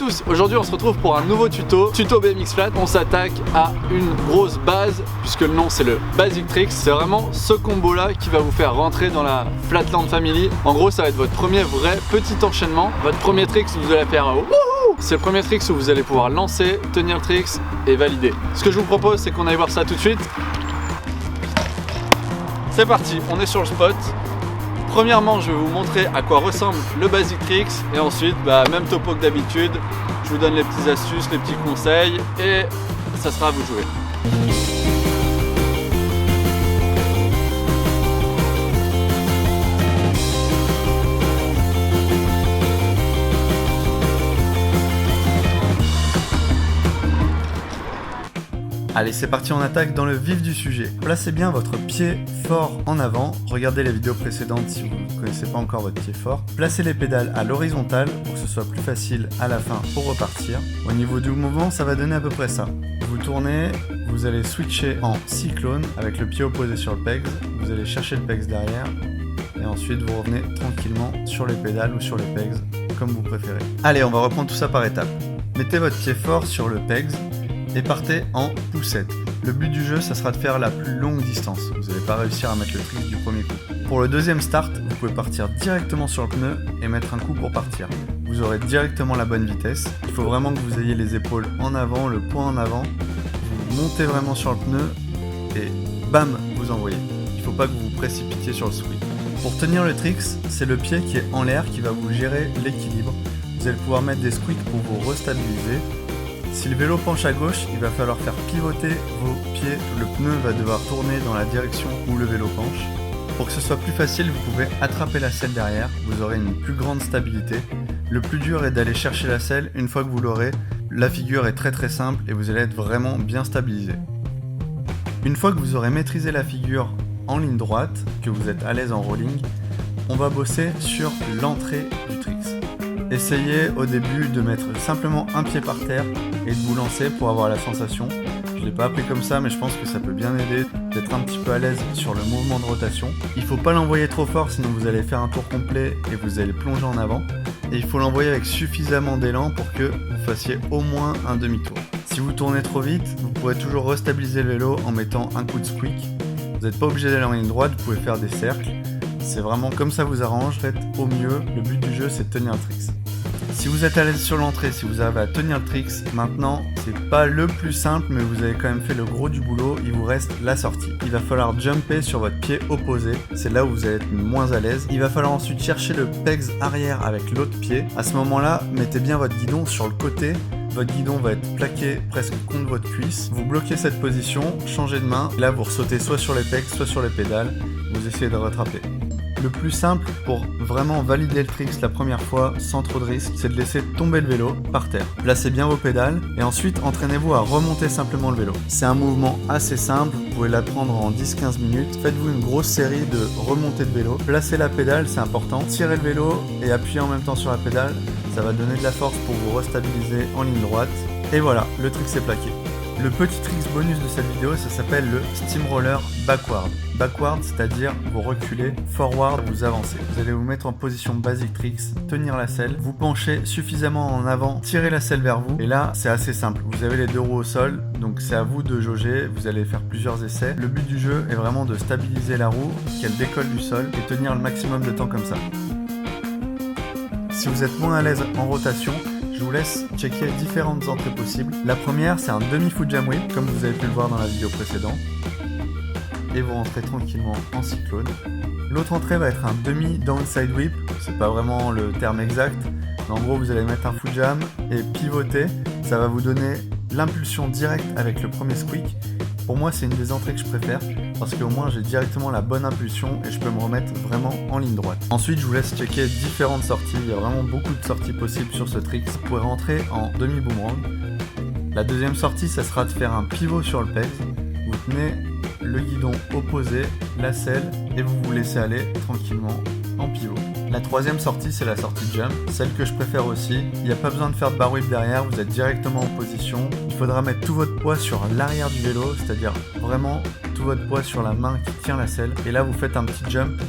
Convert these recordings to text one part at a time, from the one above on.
tous, aujourd'hui on se retrouve pour un nouveau tuto BMX Flat. On s'attaque à une grosse base, puisque le nom c'est le Basic Tricks. C'est vraiment ce combo là qui va vous faire rentrer dans la Flatland Family. En gros ça va être votre premier vrai petit enchaînement. Votre premier trick, vous allez faire c'est le premier trick où vous allez pouvoir lancer, tenir le trick et valider. Ce que je vous propose c'est qu'on aille voir ça tout de suite. C'est parti, on est sur le spot. Premièrement, je vais vous montrer à quoi ressemble le Basic Tricks et ensuite, même topo que d'habitude, je vous donne les petites astuces, les petits conseils et ça sera à vous de jouer. Allez, c'est parti, on attaque dans le vif du sujet. Placez bien votre pied fort en avant. Regardez les vidéos précédentes si vous ne connaissez pas encore votre pied fort. Placez les pédales à l'horizontale pour que ce soit plus facile à la fin pour repartir. Au niveau du mouvement, ça va donner à peu près ça. Vous tournez, vous allez switcher en cyclone avec le pied opposé sur le pegs. Vous allez chercher le pegs derrière et ensuite vous revenez tranquillement sur les pédales ou sur les pegs comme vous préférez. Allez, on va reprendre tout ça par étapes. Mettez votre pied fort sur le pegs et partez en poussette. Le but du jeu, ça sera de faire la plus longue distance. Vous n'allez pas réussir à mettre le trick du premier coup. Pour le deuxième start, vous pouvez partir directement sur le pneu et mettre un coup pour partir. Vous aurez directement la bonne vitesse. Il faut vraiment que vous ayez les épaules en avant, le poing en avant. Vous montez vraiment sur le pneu et bam, vous envoyez. Il ne faut pas que vous vous précipitiez sur le swing. Pour tenir le trick, c'est le pied qui est en l'air qui va vous gérer l'équilibre. Vous allez pouvoir mettre des squeaks pour vous restabiliser. Si le vélo penche à gauche, il va falloir faire pivoter vos pieds. Le pneu va devoir tourner dans la direction où le vélo penche. Pour que ce soit plus facile, vous pouvez attraper la selle derrière. Vous aurez une plus grande stabilité. Le plus dur est d'aller chercher la selle. Une fois que vous l'aurez, la figure est très simple et vous allez être vraiment bien stabilisé. Une fois que vous aurez maîtrisé la figure en ligne droite, que vous êtes à l'aise en rolling, on va bosser sur l'entrée du trick. Essayez au début de mettre simplement un pied par terre et de vous lancer pour avoir la sensation. Je ne l'ai pas appris comme ça, mais je pense que ça peut bien aider d'être un petit peu à l'aise sur le mouvement de rotation. Il ne faut pas l'envoyer trop fort, sinon vous allez faire un tour complet et vous allez plonger en avant. Et il faut l'envoyer avec suffisamment d'élan pour que vous fassiez au moins un demi-tour. Si vous tournez trop vite, vous pourrez toujours restabiliser le vélo en mettant un coup de squeak. Vous n'êtes pas obligé d'aller en ligne droite, vous pouvez faire des cercles. C'est vraiment comme ça vous arrange, faites au mieux. Le but du jeu, c'est de tenir le trick. Si vous êtes à l'aise sur l'entrée, si vous arrivez à tenir le trick, maintenant c'est pas le plus simple, mais vous avez quand même fait le gros du boulot, il vous reste la sortie. Il va falloir jumper sur votre pied opposé, c'est là où vous allez être moins à l'aise. Il va falloir ensuite chercher le pegs arrière avec l'autre pied. À ce moment-là, mettez bien votre guidon sur le côté. Votre guidon va être plaqué presque contre votre cuisse. Vous bloquez cette position, changez de main. Là, vous ressautez soit sur les pegs, soit sur les pédales. Vous essayez de rattraper. Le plus simple pour vraiment valider le trick la première fois sans trop de risque, c'est de laisser tomber le vélo par terre. Placez bien vos pédales et ensuite entraînez-vous à remonter simplement le vélo. C'est un mouvement assez simple, vous pouvez l'apprendre en 10-15 minutes. Faites-vous une grosse série de remontées de vélo. Placez la pédale, c'est important. Tirez le vélo et appuyez en même temps sur la pédale. Ça va donner de la force pour vous restabiliser en ligne droite. Et voilà, le trick est plaqué. Le petit trick bonus de cette vidéo, ça s'appelle le Steamroller Backward. Backward, c'est-à-dire vous reculez, forward, vous avancez. Vous allez vous mettre en position Basic Tricks, tenir la selle, vous penchez suffisamment en avant, tirez la selle vers vous. Et là, c'est assez simple. Vous avez les deux roues au sol, donc c'est à vous de jauger. Vous allez faire plusieurs essais. Le but du jeu est vraiment de stabiliser la roue, qu'elle décolle du sol et tenir le maximum de temps comme ça. Si vous êtes moins à l'aise en rotation, je vous laisse checker différentes entrées possibles. La première, c'est un demi-foot jam whip, comme vous avez pu le voir dans la vidéo précédente. Et vous rentrez tranquillement en cyclone. L'autre entrée va être un demi-downside whip. C'est pas vraiment le terme exact, mais en gros, vous allez mettre un foot jam et pivoter. Ça va vous donner l'impulsion directe avec le premier squeak. Pour moi, c'est une des entrées que je préfère parce qu'au moins j'ai directement la bonne impulsion et je peux me remettre vraiment en ligne droite. Ensuite, je vous laisse checker différentes sorties. Il y a vraiment beaucoup de sorties possibles sur ce trick. Vous pouvez rentrer en demi-boomerang. La deuxième sortie, ça sera de faire un pivot sur le pegs. Vous tenez le guidon opposé, la selle et vous vous laissez aller tranquillement en pivot. La troisième sortie, c'est la sortie jump, celle que je préfère aussi. Il n'y a pas besoin de faire de bar whip derrière, vous êtes directement en position. Il faudra mettre tout votre poids sur l'arrière du vélo, c'est-à-dire vraiment tout votre poids sur la main qui tient la selle. Et là, vous faites un petit jump.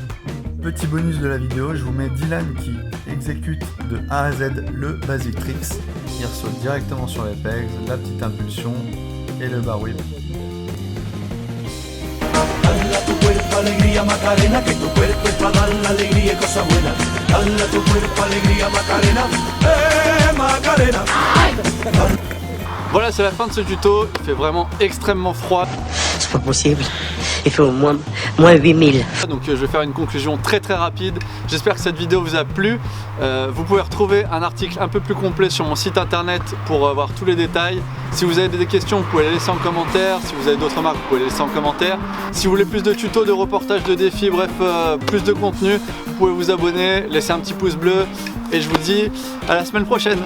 Petit bonus de la vidéo, je vous mets Dylan qui exécute de A à Z le Basic Tricks. Il saute directement sur les pegs, la petite impulsion et le bar whip. Dale a tu cuerpo alegría Macarena, que tu cuerpo es para dar la alegría y cosas buenas. Dale a tu cuerpo alegría Macarena, Macarena. Voilà, c'est la fin de ce tuto. Il fait vraiment extrêmement froid. C'est pas possible. Il fait au moins 8000. Donc je vais faire une conclusion très rapide. J'espère que cette vidéo vous a plu. Vous pouvez retrouver un article un peu plus complet sur mon site internet pour voir tous les détails. Si vous avez des questions, vous pouvez les laisser en commentaire. Si vous avez d'autres remarques, vous pouvez les laisser en commentaire. Si vous voulez plus de tutos, de reportages, de défis, bref, plus de contenu, vous pouvez vous abonner, laisser un petit pouce bleu. Et je vous dis à la semaine prochaine.